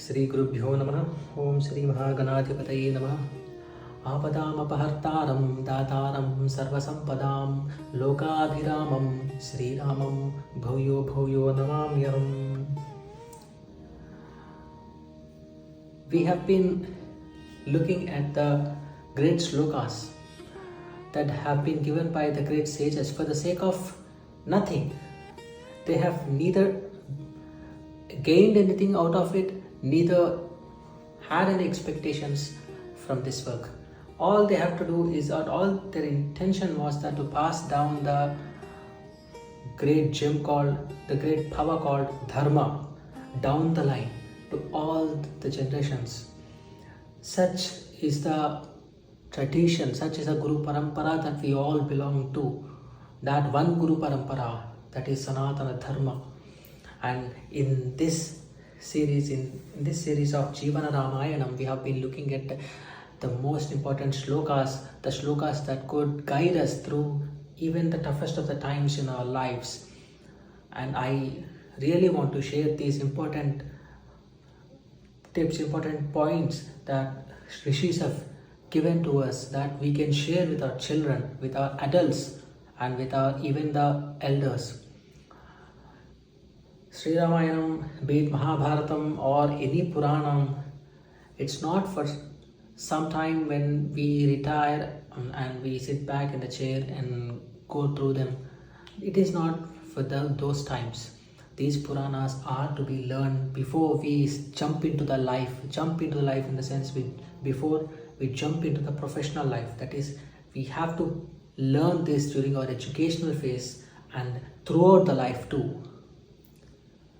Sri Gurubhyo Namaha. Om Sri Mahaganathipataye Namaha. Apadam apahārtāram dātāram sarvasampadām lokābhiramam Sri Ramam bhūyo bhūyo namāmyaham. We have been looking at the great slokas that have been given by the great sages for the sake of nothing. They have neither gained anything out of it, neither had any expectations from this work. All they have to do is, or all their intention was that to pass down the great gem called, the great power called Dharma down the line to all the generations. Such is the tradition, such is a Guru Parampara that we all belong to. That one Guru Parampara, that is Sanatana Dharma. And in this series, in this series of Jeevana Ramayanam, we have been looking at the most important slokas, the slokas that could guide us through even the toughest of the times in our lives. And I really want to share these important tips, important points that Rishis have given to us that we can share with our children, with our adults, and with our even the elders. Sri Ramayanam, be it Mahabharatam or any Puranam, it's not for some time when we retire and we sit back in the chair and go through them. It is not for those times. These Puranas are to be learned before we jump into the life. Jump into the life in the sense before we jump into the professional life. That is, we have to learn this during our educational phase and throughout the life too.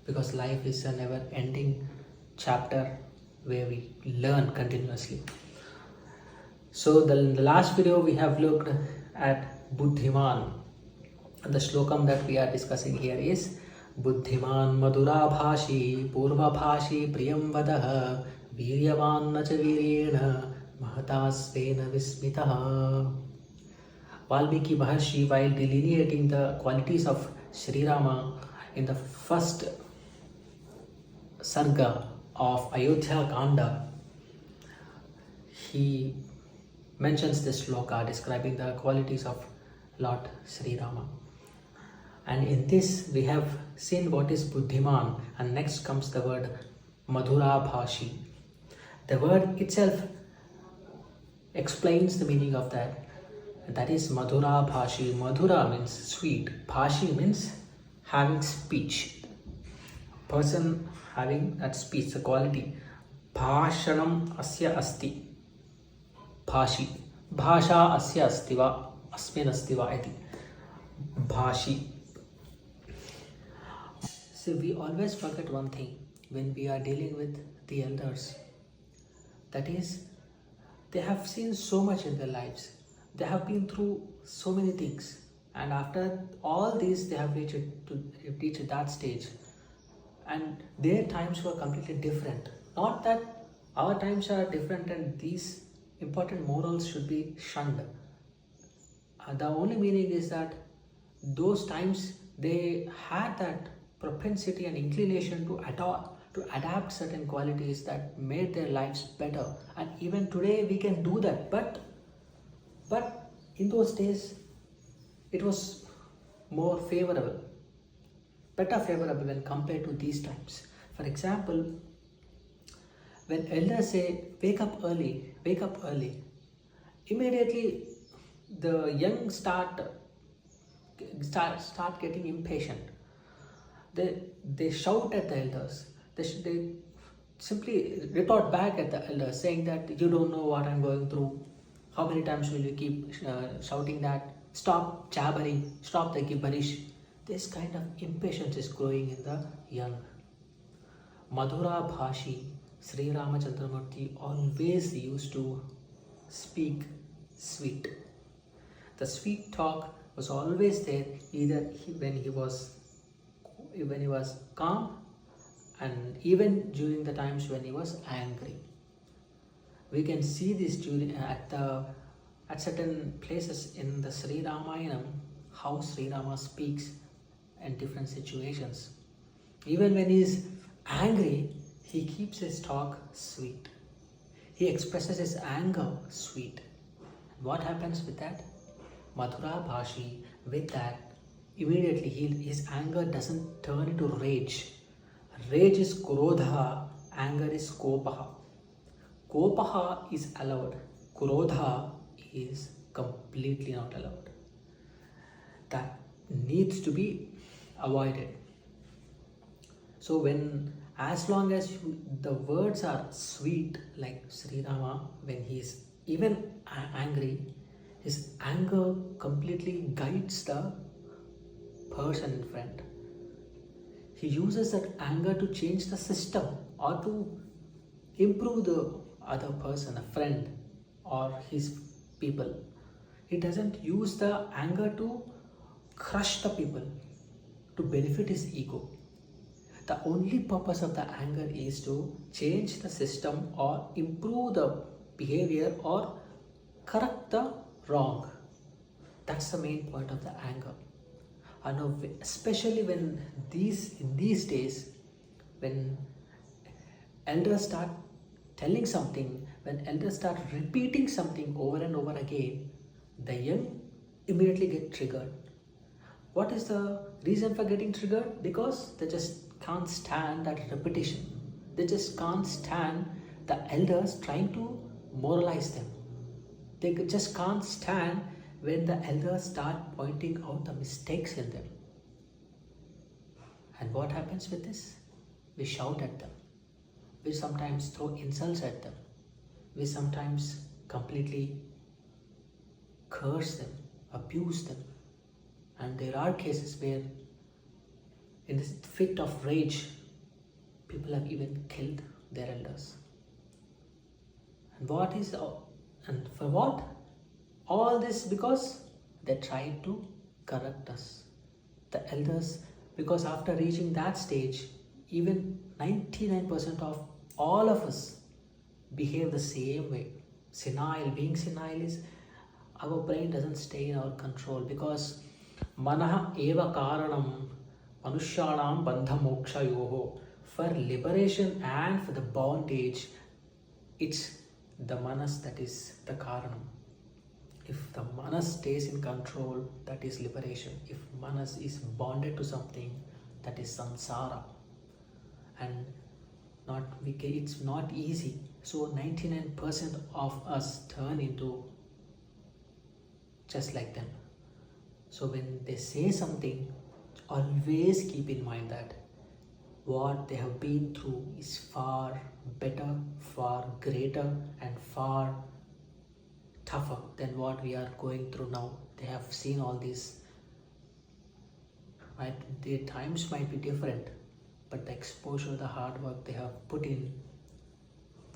Because life is a never-ending chapter where we learn continuously. So the last video we have looked at Buddhiman. And the slokam that we are discussing here is Buddhiman Madhurā Bhāshī Purva Bhāshī Priyam Vadaha Viryavan Nacha Viryena Mahatasvena Vismitaha. Valmiki Maharshi, while delineating the qualities of Sri Rama in the first sarga of Ayodhya Kanda, he mentions this sloka describing the qualities of Lord Sri Rama. And in this we have seen what is Buddhiman, and next comes the word Madhurā Bhāshī. The word itself explains the meaning of that. And that is Madhurā Bhāshī. Madhura means sweet. Bhāshī means having speech. Person having that speech, the quality. Bhāshanam asya asti. Bhāshī. Bhāsha asya asti va. Asmin asti va iti. Bhāshī. So we always forget one thing when we are dealing with the elders. That is, they have seen so much in their lives. They have been through so many things. And after all this, they have reached that stage. And their times were completely different. Not that our times are different and these important morals should be shunned. The only meaning is that those times they had that propensity and inclination to adapt certain qualities that made their lives better. And even today we can do that. But in those days it was more favorable. Better favorable when compared to these times. For example, when elders say, wake up early, immediately the young start getting impatient. They shout at the elders. They simply retort back at the elders, saying that you don't know what I'm going through. How many times will you keep shouting that? Stop jabbering, stop the gibberish. This kind of impatience is growing in the young. Madhurā Bhāshī, Sri Ramachandramurti always used to speak sweet. The sweet talk was always there, either when he was calm and even during the times when he was angry. We can see this during at certain places in the Sri Ramayanam, how Sri Rama speaks in different situations. Even when he is angry, He keeps his talk sweet. He expresses his anger sweet. What happens with that? Madhurā Bhāshī, with that, immediately his anger doesn't turn into rage. Rage is Krodha, anger is Kopaha. Kopaha is allowed. Krodha is completely not allowed. That needs to be avoided. So as long as the words are sweet, like Sri Rama, when he is even angry, his anger completely guides the person in front. He uses that anger to change the system or to improve the other person, a friend or his people. He doesn't use the anger to crush the people, to benefit his ego. The only purpose of the anger is to change the system or improve the behavior or correct the wrong. That's the main point of the anger. And especially in these days, when elders start telling something, when elders start repeating something over and over again, the young immediately get triggered. What is the reason for getting triggered? Because they just can't stand that repetition. They just can't stand the elders trying to moralize them. They just can't stand when the elders start pointing out the mistakes in them. And what happens with this? We shout at them. We sometimes throw insults at them. We sometimes completely curse them, abuse them. And there are cases where in this fit of rage, people have even killed their elders. And for what? All this because they tried to correct us. The elders, because after reaching that stage, even 99% of all of us behave the same way. Being senile is, our brain doesn't stay in our control, because Manaha eva karanam manushyanam bandha moksha yoho. For liberation and for the bondage, it's the manas that is the karanam. If the manas stays in control, that is liberation. If manas is bonded to something, that is samsara. And it's not easy. So 99% of us turn into just like them. So when they say something, always keep in mind that what they have been through is far better, far greater, and far tougher than what we are going through now. They have seen all this. Their times might be different, but the exposure, the hard work they have put in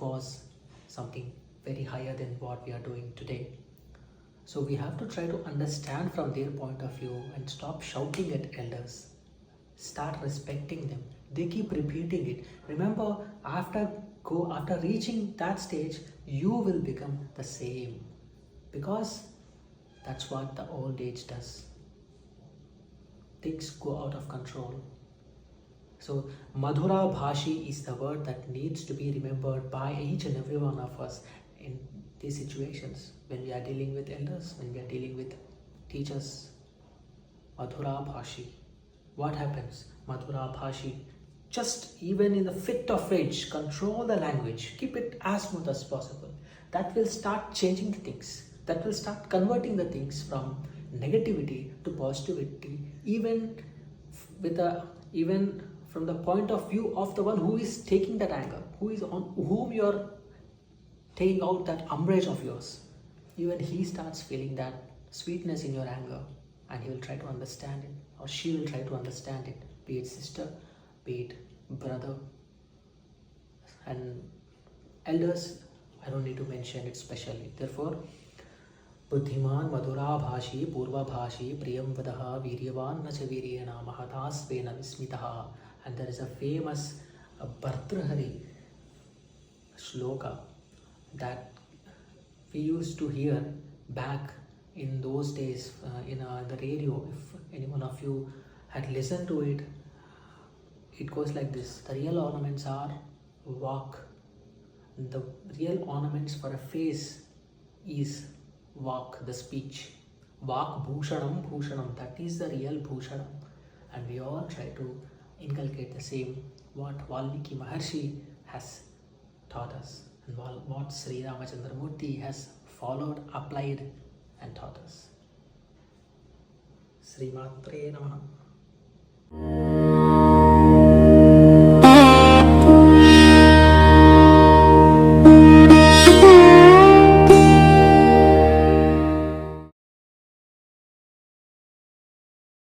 was something very higher than what we are doing today. So we have to try to understand from their point of view and stop shouting at elders. Start respecting them. They keep repeating it. Remember, after reaching that stage, you will become the same. Because that's what the old age does. Things go out of control. So Madhurā Bhāshī is the word that needs to be remembered by each and every one of us in these situations, when we are dealing with elders, when we are dealing with teachers. Madhurā Bhāshī. What happens? Madhurā Bhāshī. Just even in the fit of rage, control the language. Keep it as smooth as possible. That will start changing the things. That will start converting the things from negativity to positivity, even from the point of view of the one who is taking that anger, whom you are taking out that umbrage of yours. Even he starts feeling that sweetness in your anger, and he will try to understand it, or she will try to understand it, be it sister, be it brother. And elders, I don't need to mention it specially. Therefore, Buddhiman Madhurā Bhāshī Purva Bhāshī Priyam Vadaha Viryavan Nacha Viryena Mahatasvena Vismitaha. And there is a famous Bhartrhari shloka that we used to hear back in those days in the radio. If any one of you had listened to it, it goes like this: the real ornaments are Vak. The real ornaments for a face is Vak, the speech. Vak Bhushanam Bhushanam, that is the real Bhushanam. And we all try to inculcate the same, what Valmiki Maharshi has taught us, and what Sri Ramachandramurti has followed, applied, and taught us. Sri Matre Namaha.